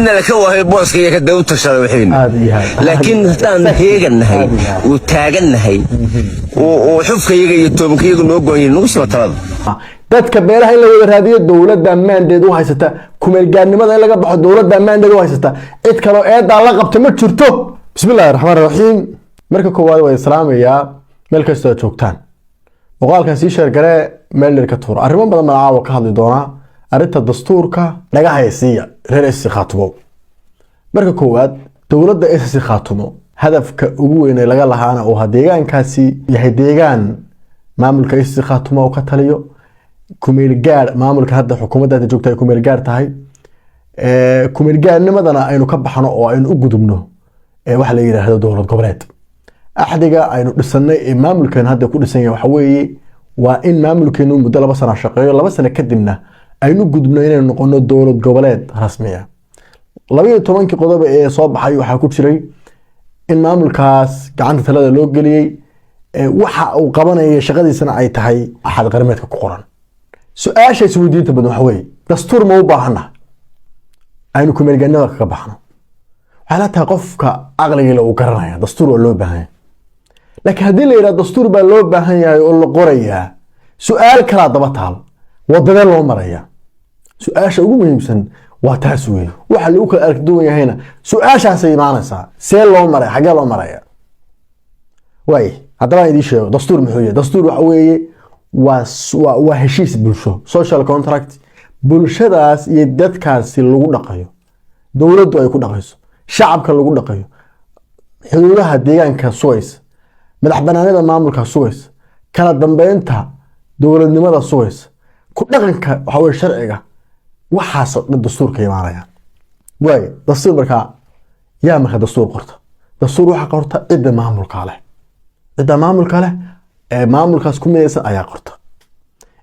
haddiina laka wahay booskaiyo ka dawta sharaxayna laakiin haddaan heegannahay oo taagannahay oo xufkayaga iyo tobankayaga noo gooyin nagu soo talada dadka beelaha in la wada raadiyo dawladda maandeed u haysata kumeel gaarnimada in laga baxo dawladda maandeed u haysata cid kale oo eedaa la qabto ma jirto. bismillaahi raxmaani raxiim. marka koowaad waa islaamayaa meel kasta oo joogtaan muuqaalkan sii sheergare meel dheer ka tuur arrimo badan baan caawa ka hadli doonaa arrinta dastuurka naga haysiya reer SC Khaatumo. marka koowaad dawladda SC Khaatumo hadafka ugu weyn ee laga lahaana oo deegaankaasi yahay deegaan maamulka SC Khaatumo oo ka taliyo kumeel gaar maamulka hadda xukuumadda joogtay kumeel gaar tahay kumeel gaarnimadana aynu ka baxno oo aynu u gudubno waxa la yiraahdo dowlad goboleed. axdiga aynu dhisanay ee maamulkan hadda ku dhisan yahay waxa weeye waa in maamulkeenu muddo 2 sano shaqeeyo 2 sano kadibna aynu gudubno inaynu noqono dowlad goboleed rasmi ah. 12 qodob ee soo baxay waxa ku jiray in maamulkaas gacanta talada loo geliyay waxa uu qabanayo shaqadiisana ay tahay axad qarmeedka ku qoran. su'aasha isweydiinta badan waxa weeye dastuur ma u baahana aynu kumeel gaarnimada ka baxno. waxaa tahay qofka aqliga uu garanaya dastuur oo loo baahan yahay laakiin haddii la yiraahdo dastuur baa loo baahan yahay oo la qorayaa su'aal kala daba taal wadada loo maraya. su'aasha ugu muhiimsan waa taas weey waxa lagu kala aragduwan yahayna su'aashaas ay imaanaysaa see loo maray xagee loo maraya. way haddaba idin sheego dastuur muxuu yahay. dastuur waxa weeye waa heshiis bulsho social contract bulshadaas iyo dadkaasi lagu dhaqayo dawladdu ay ku dhaqayso shacabka lagu dhaqayo xuduudaha deegaanka sugaysa madax banaanida maamulka sugaysa kala dambeynta dawladnimada sugaysa ku dhaqanka waxa weeye sharciga waxaas oo dastuurka imaanaya. way dastuur marka yaa marka dastuur qorta dastuur waxa qorta cidda maamulka leh cidda maamulka leh ee maamulkaas ku midaysan ayaa qorta.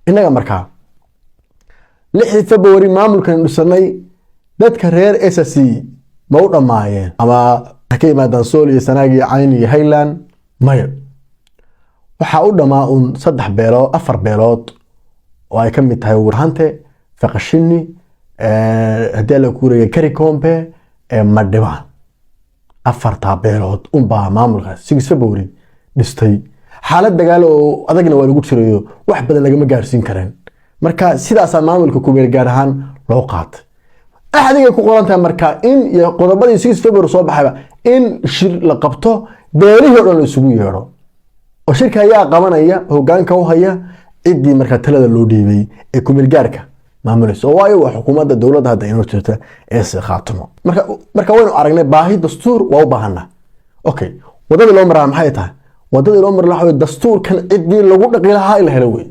inaga marka 6 February maamulkan dhisanay dadka reer SC ma u dhamaayeen ama ka yimaadaan Sool iyo Sanaag iyo Cayn iyo Highland maya waxa u dhamaa 3 beelood 4 beelood oo ay ka mid tahay warhante faqashini hadii la kuuriyay Karikombe Madhibaan 4 beelood baa maamulkaas 6 February dhistay. xaalad dagaal oo adagna waa lagu jirayo wax badan lagama gaarsiin kareen marka sidaas maamulka ku meel gaar ahaan loo qaatay. axdiga ku qorantahay marka in iyo qodobadii 6 February soo baxayba in shir la qabto beelihii oo dhan isugu yeero oo shirka ayaa qabanaya hoggaanka u haya cidii marka talada loo dhiibay ee ku meel gaarka maamulayso oo waayo waa xukuumadda dawladda hadda inoo jirta ee SC Khaatumo. marka waynu aragnay baahi dastuur waa u baahanaa. okay wadada loo maraa maxay tahay wadada loo maraa waxa dastuurkan cidii lagu dhaqi lahaa in la helo way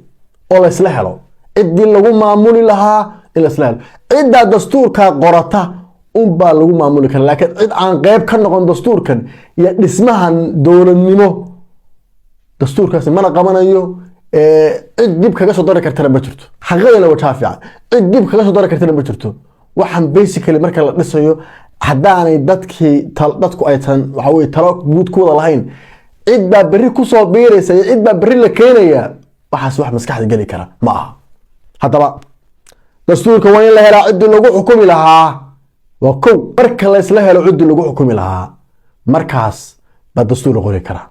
oo la isla helo cidii lagu maamuli lahaa in la isla helo cidda dastuurka qorata baa lagu maamuli karaa laakiin cid aan qayb ka noqon dastuurkan iyo dhismahan dawladnimo dastuurkaas mana qabanayo cid dib kaga soo dari kartana ma jirto. xaqadana waa fiican cid dib kaga soo dari kartana ma jirto. waxaan basically marka la dhisayo hadaanay dadku ay tan waxa weey talo guud ku wada lahayn cid baa bari ku soo biiraysa cid baa bari la keenaya waxaas wax maskaxda gali kara ma aha. haddaba dastuurka waa in la helaa cid lagu xukumi lahaa waa kow marka la isla helo cid lagu xukumi lahaa markaas ba dastuur la qori kara.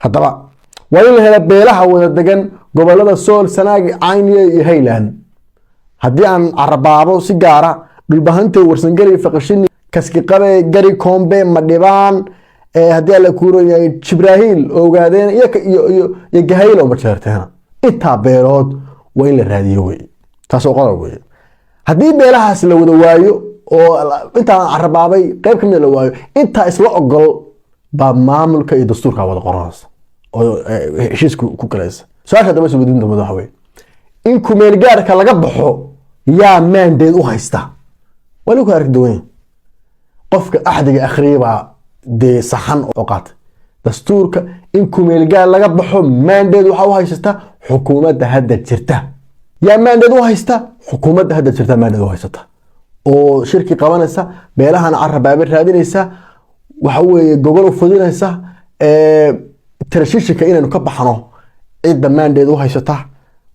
haddaba waa in la helaa beelaha wada degan gobolada Sool Sanaag Cayn iyo Highland haddii aan carabaabo si gaara dhulbahanta Warsangeli Faqashini Kaski Qabe Karikombe Madhibaan haddii la kuuriyay Jibraahiil ogaadeen iyo Gahayl oo marjeerteena inta beelood waa in la raadiyo way taas oo qodob way. haddii beelahaas la wada waayo oo inta carabaabay qayb kamid la waayo inta isla ogol ba maamulka iyo dastuurka wada qoranaysa oo heshiis ku galaysa. su'aasha daba soo wadiinta waxa way in ku meel gaarka laga baxo yaa maandeed u haysta wali ku aragduwan qofka axdiga akhriiba de saxan oo qaatay dastuurka in ku meel gaar laga baxo maandeed waxa u haysta xukuumadda hadda jirta. yaa maandeed u haysta xukuumadda hadda jirta maandeed u haysta oo shirki qabanaysa beelahan carabaabay raadinaysa waxa weeye gogol u fudinaysa tarashiishka inaynu ka baxno cidda maandeed u haysata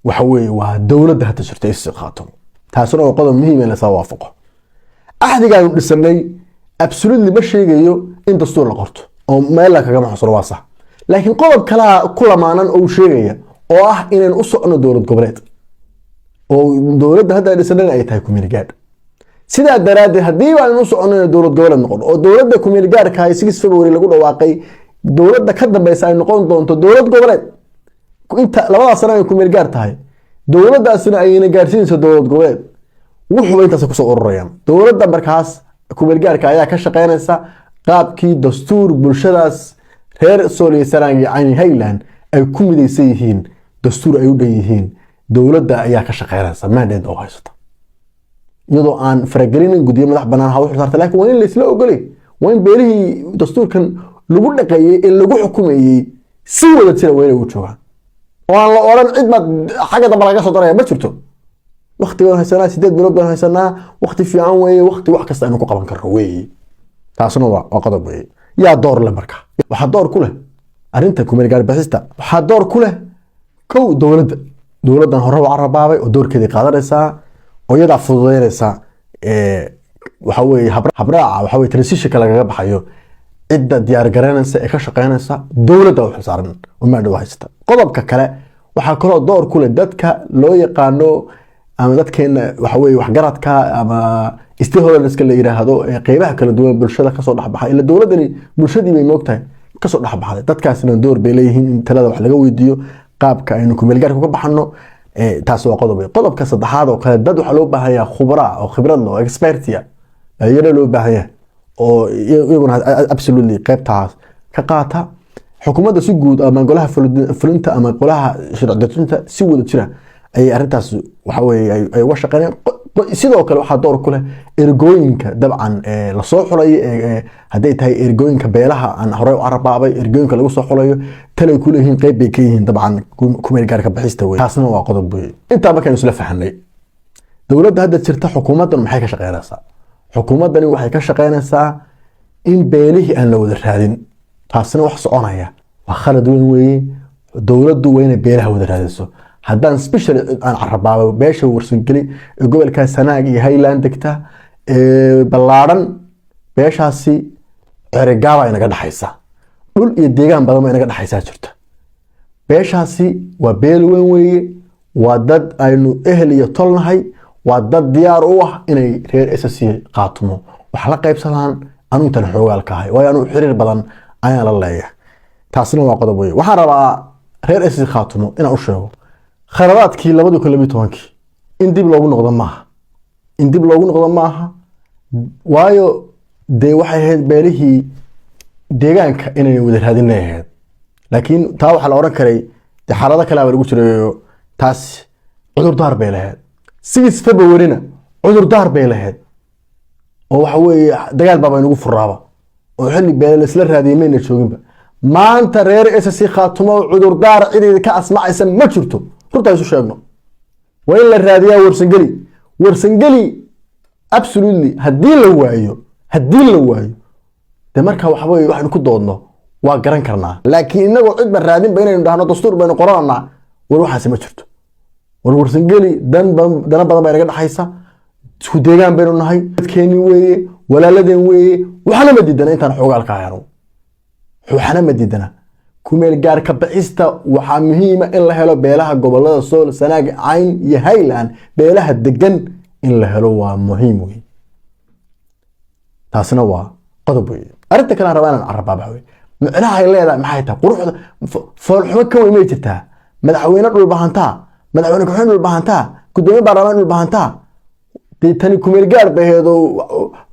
waxa weeye waa dawladda hadda jirta SC Khaatumo. taasuna waa qodob muhiim ah in la soo waafaqo. axdigaanu dhisanay absolutely ma sheegayo in dastuur la qorto oo meel kagama xusro waa sax laakiin qodob kala ku lamaanan oo sheegaya oo ah inaan u socno dowlad goboleed oo dowladda hadda dhisanay ay tahay kumeel gaar sidaa daraaddeed haddii baan u socono dowlad goboleed noqon oo dowladda kumeel gaarka ay 6 February lagu dhawaaqay dowladda ka dambaysa ay noqon doonto dowlad goboleed inta labada sano ay kumeel gaar tahay dowladdaasina ayna gaarsiinayso dowlad goboleed wuxuu intaas ku soo ururayaan dowladda markaas kumeel gaarka ayaa ka shaqeynaysa qaabkii dastuur bulshadaas reer Soomaaliya iyo Highland ay ku midaysan yihiin dastuur ay u dhan dowladda ayaa ka shaqeynaysa mandate oo haysta iyadoo aan faragelinin guddiyo madax banaan ha wuxuu saartay laakiin waa in la isla ogolay waa in beelihii dastuurkan lagu dhaqeeyay in lagu xukumayay si wada jira weyn ugu joogaan oo aan la oran cid ma xaga daba laga soo daray ma jirto waqtigan haysanaa 8 bilood baan haysanaa waqti fiican weeye waqti wax kasta aynu ku qaban karno weeye taasna waa qodob weeye yaa door leh marka waxa door ku leh arinta kumeel gaar bixista waxa door ku leh kow dowladdan hore u carabaabay oo doorkeedii qaadanaysa oo iyada fududeynaysa waxa weeye habraaca waxa weeye transition laga baxayo cidda diyaar garanaysa ee ka shaqeynaysa dowladda wax saaran oo ma dhaw haysta qodobka kale waxa kaloo door ku leh dadka loo yaqaano ama dadkeena waxa weeye wax garadka ama stakeholderska la yiraahdo ee qaybaha kala duwan bulshada ka soo dhaxbaxay ila dowladani bulshadii bay moogtahay ka soo dhaxbaxday dadkaasina door bay leeyihiin in talada wax laga weydiiyo qaabka aynu kumeel gaarka ka baxano taas waa qodobka saddexaad oo kale dad waxa loo baahan yahay khubara oo khibrad leh oo expertia ayana loo baahan yahay oo iyaguna absolutely qaybtaas ka qaata xukuumadda si guud ama golaha fulinta ama golaha sharci dejinta si wada jira ay arintaas waxa weeye ay uga shaqeeyaan sidoo kale waxa door ku leh ergooyinka dabcan la soo xulay haday tahay ergooyinka beelaha aan hore u arabaabay ergooyinka lagu soo xulayo talay ku leeyihiin qayb bay ka yihiin dabcan kumeel gaarka bixista weey taasna waa qodob weey inta markaan isla fahanay dowladda hadda jirta xukuumaddan maxay ka shaqeynaysaa xukuumaddani waxay ka shaqeynaysaa in beelihii aan la wada raadin taasna wax soconaya waa khalad weyn weeye dowladdu waa inay beelaha wada raadiso haddaan special aan carabaabo beesha warsan gali gobolka Sanaag iyo Highland degta ballaaran beeshaasi ergaaba inaga dhaxaysa dhul iyo deegaan badan ma inaga dhaxaysa jirta beeshaasi waa beel weyn weeye waa dad aynu ehel iyo tolnahay waa dad diyaar u ah inay reer SSC qaatmo wax la qaybsadaan anu intan xoogaalka ahay waa anu xiriir badan ayaan la leeyahay taasina waa qodob weeye waxaan rabaa reer SSC qaatmo inaan u sheego kharabaadkii 2012 in dib loogu noqdo maaha waayo de waxay ahayd beelihii deegaanka inay wada raadinayeen laakiin taa waxa la oran karay xaalado kale lagu jiray taas cudurdaar bay lahayd 6 February-na cudurdaar bay lahayd oo waxa weeye dagaal baa inagu furaaba oo xilli beel isla raadiyeena jooginba maanta reer SSC qaatmo cudurdaar cid ka asmacaysa ma jirto runta isu sheegno waa in la raadiyaa warsangeli absolutely haddii la waayo de marka waxa weeye waxaan ku doodno waa garan karnaa laakiin inagoo cid ba raadin ba inaynu dhahno dastuur baynu qoranaa war waxaas ma jirto warsangeli dana badan bay naga dhaxaysa isku deegaan baynu nahay dadkeeni weeye walaaladeen weeye waxana ma diidana intaan xoogaalka hayno waxana ma diidana kumeel gaar ka bixista waxa muhiim ah in la helo beelaha gobolada Sool Sanaag Cayn iyo Highland beelaha degan in la helo waa muhiim weey taasna waa qodob weey arinta kale rabaan carabaaba weey macnaha ay leedahay maxay tahay quruxda foolxumo ka weyn ma jirtaa madaxweyne dhul bahantaa madaxweyne ku xil dhul bahantaa gudoomiye baarlamaan dhul bahantaa tani kumeel gaar baheedo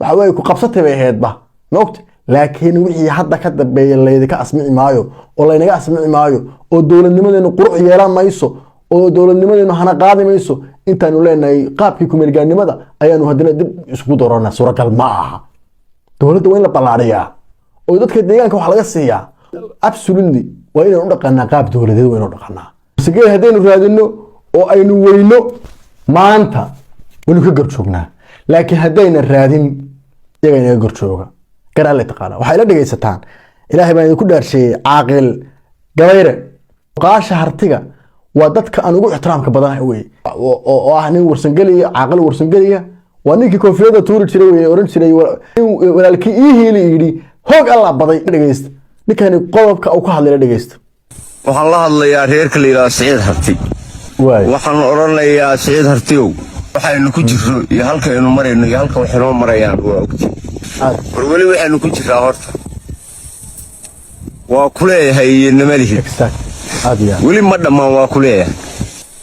waxa weey ku qabsatay baheedba noqti laakiin wixii hadda ka dambeeyay leedika asmici maayo oo laynaga asmici maayo oo dowladnimadeenu qurux yeelan mayso oo dowladnimadeenu hana qaadi mayso intaanu leenahay qaabkii kumeel gaarnimada ayaanu hadana dib isku doorana suuragal ma aha dowladda waa in la ballaariyaa oo dadka deegaanka wax laga siiyaa absolutely waa inaan u dhaqanaa qaab dowladeed waa inaan u dhaqanaa sigay hadaynu raadino oo aynu weyno maanta waynu ka garjoognaa laakiin hadayna raadin iyaga inaga garjooga garan la taqaana waxay la dhageysataan ilaahay baa ku dhaarshay caaqil gabayre qaasha hartiga waa dadka aan ugu ixtiraamka badanahay oo ah nin warsangeliya caaqil warsangeliya وانيكي كوفيدا توري جري اورن جري walaalkii ii hiili yiri hoog alla baday dhageeyst ninkani qodobka uu ka hadlay dhageeyst waxaan la hadlayaa reerka la yiraahdo Saciid Harti waxaan oranayaa Saciid Hartiyow waxaynu ku jirro iyo halkaynu marayno iyo halka waxaynu marayaan waa ogti wali waxaynu ku jiraa horta waa kuleeyahay nimalihi wali ma dhamaan waa kuleeyahay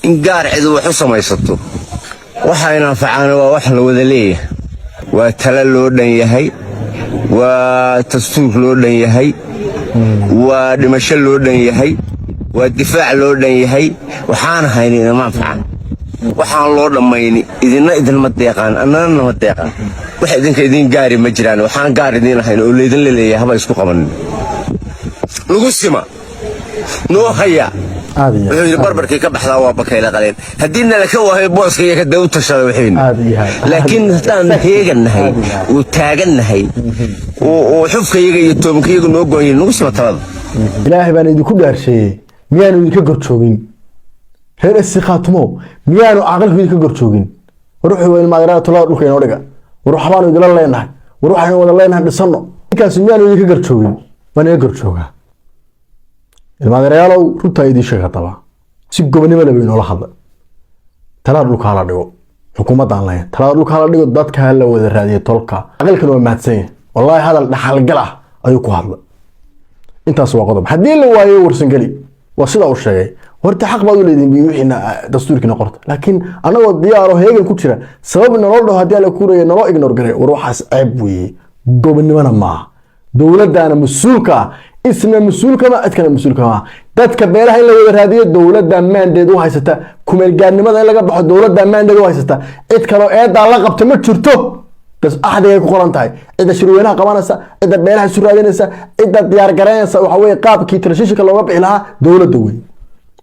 in gaar cid wax u samaysato waxayna facaan waa wax la wada leeyahay waa tala loo dhan yahay waa dastuur loo dhan yahay waa dhimasho loo dhan yahay waa difaac loo dhan yahay waxaan haynaa ma facaan waxaan loo dhamayni idinma deeqaan annana ma deeqaan wax idinka idin gaari ma jiraan waxaan gaar idin ahayn oo leedin leeyahay haba isku qaban lagu sima noo haya wuxuu barbarkii ka baxdaa waa bakayla qaleen haddiina la ka wahay booska iyo ka daw tashada waxeen laakiin hadaan heeganahay oo taaganahay oo xufkayaga iyo toomkayaga noo gooyin nagu sima talada ilaahay baan idinku dhaarshay miyaanu idinka gorjoogin reer istiqaatumo miyaanu aqalku idinka gorjoogin ruuxu waa ilmaadaraad tulada dhulka inoo dhiga waxbaanu idila leenahay waxaanu wada leenahay dhisano ninkaas miyaanu idinka gorjoogin waan idinka gorjoogaa ilmaadarayaalow runta idin sheega taba si gobonimo leh inoo la hadla talada dhulka la dhigo xukuumaddan leh talada dhulka la dhigo dadka la wada raadiyo tolka aqalkan waa mahadsan wallahi hadal dhaxal gal ah ayuu ku hadla intaas waa qodob hadii la waayo warsan gali waa sida uu sheegay horta xaq baad u leedin wixina dastuurkina qorta laakiin anagoo diyaaro heegan ku jira sabab nolol dhaw hadii la kuureeyo nolol ignore garay war waxaas ceeb weeye gobonimona ma dowladana mas'uulka isna mas'uulka ma adkana mas'uulka ma dadka beeraha in la wada raadiyo dowladda maandeed u haysata kumeel gaarnimada in laga baxo dowladda maandeed u haysata cid kale eeda la qabto ma jirto bas axdiga ku qoran tahay cida shirweynaha qabanaysa cida beeraha suraadinaysa cida diyaar gareynaysa waxa weeye qaabkii transitionka looga bixi lahaa dowladda weyn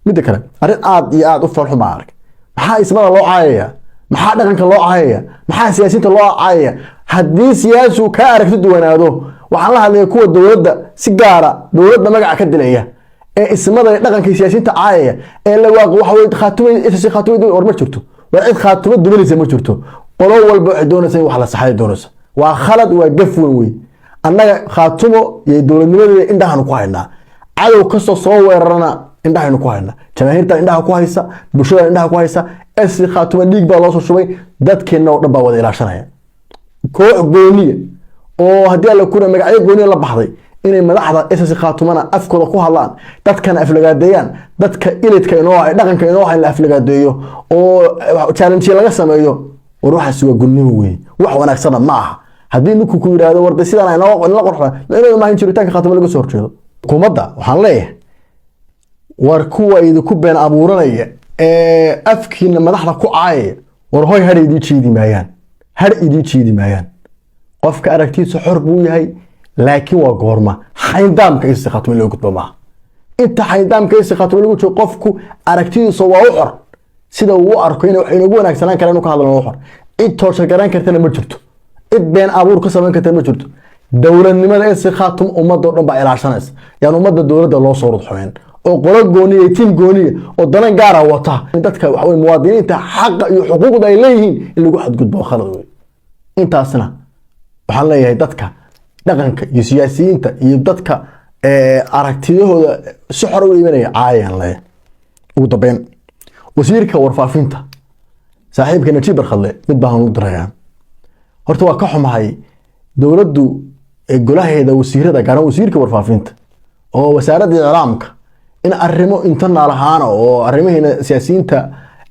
mid kale arin aad iyo aad u farxo ma arag maxaa ismada loo caayaya maxaa dhaqanka loo caayaya maxaa siyaasiyiinta loo caayaya haddii siyaasigu ka aragti duwanaado waxaan la hadlayaa kuwa dowladda si gaara dowladda magaca ka dilaya ee ismada dhaqanka siyaasiyiinta caayaya ee la waaq waxa weeye khaatumay war ma jirto waa cid khaatumay duminaysa ma jirto qolo walba waxay doonaysaa wax la saxay doonaysa waa khalad waa gaf weyn annaga khaatumo iyo dowladnimadeeda indhahan ku haynaa cadow kasoo soo weerarana indhahan ku haynaa jamaahiirta indhaha ku haysa bulshada indhaha ku haysa si khaatumo dhiig baa loo soo shubay dadkeena oo dhan baa wada ilaashanaya koox gooniya oo hadii la kuna magacyo gooniya la baxday inay madaxda SSC khaatumana afkooda ku hadlaan dadkana aflagaadeeyaan dadka ilidka inoo ay dhaqanka inoo ay la aflagaadeeyo oo challenge laga sameeyo ruuxaasi waa gudnimo weey wax wanaagsan ma aha hadii ninku ku yiraahdo warda sidaan ayna la qorxo inuu ma jiritaanka khaatimo laga soo horjeedo hukuumadda waxaan leeyahay war kuwa idinku been abuuranaya ee afkiina madaxda ku caayay war hoy har idii jiidi maayaan qofka aragtiisa xor buu yahay laakiin waa goorma xayndaamka istiqaatimo loo gudbo ma inta xayndaamka istiqaatimo lagu joogo qofku aragtiisa waa u xor sida uu arko inuu ugu wanaagsanaan karo inuu ka hadlo xor cid toosha garan kartana ma jirto cid been abuur ka sameyn kartana ma jirto dowladnimada istiqaatimo ummadda dhan baa ilaashanaysa yaan ummadda dowladda loo soo rudxoyn oo qolo gooniye tiim gooniye oo danan gaar ah wata dadka waxa way muwaadiniinta xaq iyo xuquuqda ay leeyihiin in lagu xadgudbo khalad weey intaasna waxaan leeyahay dadka dhaqanka iyo siyaasiyiinta iyo dadka aragtiyahooda si xor u iimanaya caayaan leh ugu dambeyn wasiirka warfaafinta saaxiibka Najiib Barkhadle mid baan u dirayaa horta waa ka xumahay dowladdu golaheeda wasiirada gaar wasiirka warfaafinta oo wasaaradda islaamka in arrimo internal ahaan oo arrimaheena siyaasiyiinta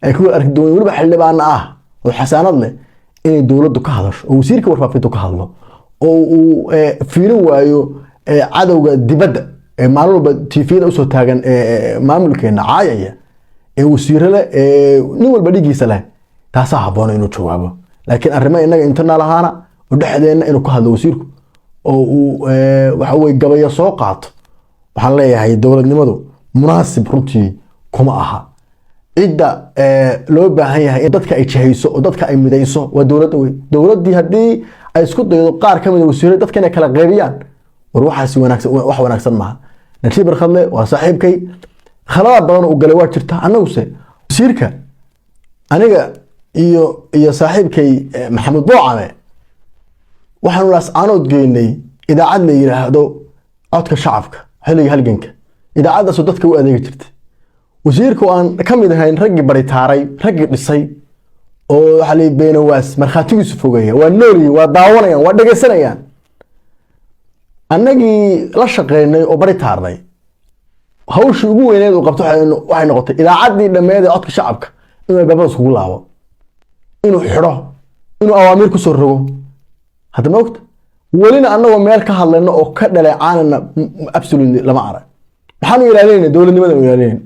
ay ku aragdoon waliba xildhibaan ah oo xasaanad leh in dowladdu ka hadasho oo wasiirka warfaafintu ka hadlo oo uu fiirin waayo cadawga dibadda maalin walba TV-da u soo taagan maamulkeena caayaya wasiirada nin walba dhigiisa leh taas haboon inuu jawaabo laakiin arrimo inaga internal ahaana oo dhaxdeena inuu ka hadlo wasiirku oo uu waxa way gabaya soo qaato waxaan leeyahay dowladnimadu munaasib runtii kuma aha cidda loo baahan yahay in dadka ay jahayso oo dadka ay midayso waa dowladda weyn dowladdii haddii ay isku daydo qaar ka mid ah wasiirada dadka inay kala qaybiyaan war waxaasi wanaagsan wax wanaagsan maaha Najiib Barkhadle waa saaxiibkay khalad badan oo galay waa jirta anaguse wasiirka aniga iyo saaxiibkay maxamed boocame waxaanu laascaanood geynay idaacad la yiraahdo codka shacabka xilliga halganka idaacadaas dadka u adeegi jirtay wasiirku aan ka mid ahayn raggii baritaaray raggii dhisay oo waxa la beenawaas markhaatigiisu fogeeya waa noolii waa daawanayaan waa dhageysanayaan annagii la shaqeynay oo baritaarnay hawshii ugu weyneed uu qabto waxay noqotay idaacaddii dhammeed ee codka shacabka inuu albaabada iskugu laabo inuu xidho inuu awaamiir ku soo rogo hadda ma ogta welina annagoo meel ka hadlayno oo ka dhaleecaanana absolutely lama arag maxaanu ilaalinayna dowladnimada u ilaalinayna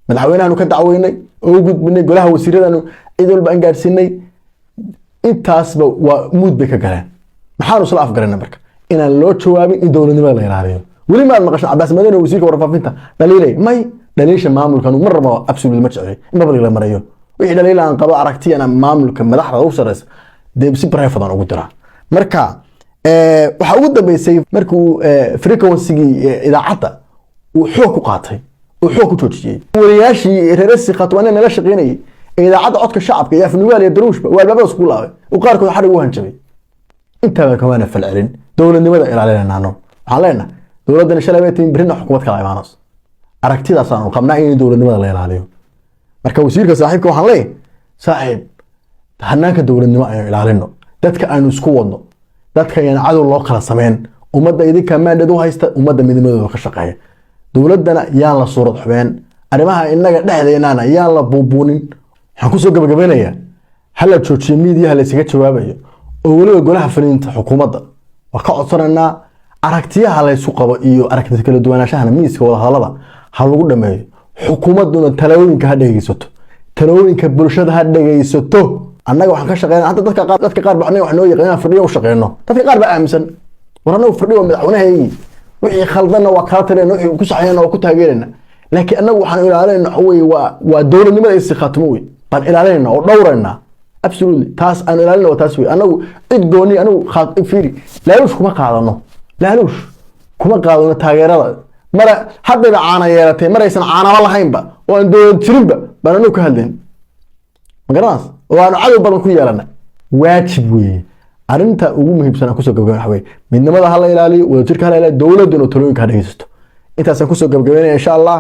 madaxweynahaanu ka dacweynay oo u gudbinay golaha wasiiradaanu cid walba aan gaadhsiinay intaasba waa muud bay ka galeen maxaanu isla afgarayna marka inaan loo jawaabin in dowladnimada la ilaaliyo weli maad maqashan Cabbaas Madani wasiirka warfaafinta dhaliilay may dhaliisha maamulkan mar rabo absolutely ma jecel in babal la marayo wixii dhaliil aan qabo aragtiyana maamulka madaxda u sareysa deebsi bareefadan ugu dira marka waxa ugu dambeysay markuu frequency-gii idaacadda uu xoog ku qaatay uu xoog ku joojiyay wariyaashii reerasi khatwaana nala shaqeynayay idaacadda codka shacabka iyo afnugaal iyo daruushba waa albaabada isku laabay oo qaarkood xarig u hanjabay intaaba kamaana falcelin dowladnimada ilaalinaynaano waxaan leenahay dowladdan shalabeetiin birina xukuumad kala imaanayso aragtidaas aan qabnaa in dowladnimada la ilaaliyo marka wasiirka saaxiibka waxaan leeyahay saaxiib hanaanka dowladnimo ayaan ilaalino dadka aanu isku wadno dadka ayaan cadow loo kala sameyn ummadda idinka maandad u haysta ummadda midnimadooda ka shaqeeya dowladdana yaan la suurad xubeen arrimaha inaga dhexdeennana yaan la buubuunin waxaan kusoo gabagabeynayaa hala joojiyo miidiyaha la isaga jawaabayo oo weliba golaha fariinta xukuumadda waa ka codsanaynaa aragtiyaha la isku qabo iyo aragtida kala duwanaashahana miiska wada hadalada ha lagu dhameeyo xukuumadduna talooyinka ha dhegeysato talooyinka bulshada ha dhegeysato annaga waxaan ka shaqeynaa hadda dadka qaar baa wax noo yaqaan fadhiyo u shaqeyno dadka qaar baa aaminsan warana fadhiyo madaxweynaha wixii khaldanna waa kala tareeno wixii ku saxayna waa ku taageerayna laakiin annagu waxaan ilaalinayna waa dowladnimada is khaatimo weey baan ilaalinayna oo dhowrayna absolutely taas aan ilaalinayna waa taas weey annagu cid gooni anigu fiiri laaluush kuma qaadano taageerada mara hadda caana yeelatay maraysan caanaba lahaynba oo aan dowlad jirinba baan anigu ka hadlayn magaraas oo aan cadow badan ku yeelana waajib weeye arinta ugu muhiimsan aan kusoo gabagabeyn waxa weeye midnimada ha la ilaaliyo wadajirka ha la ilaaliyo dowladuna talooyinka ha dhegeysato intaas aan kusoo gabagabeynaya insha Allah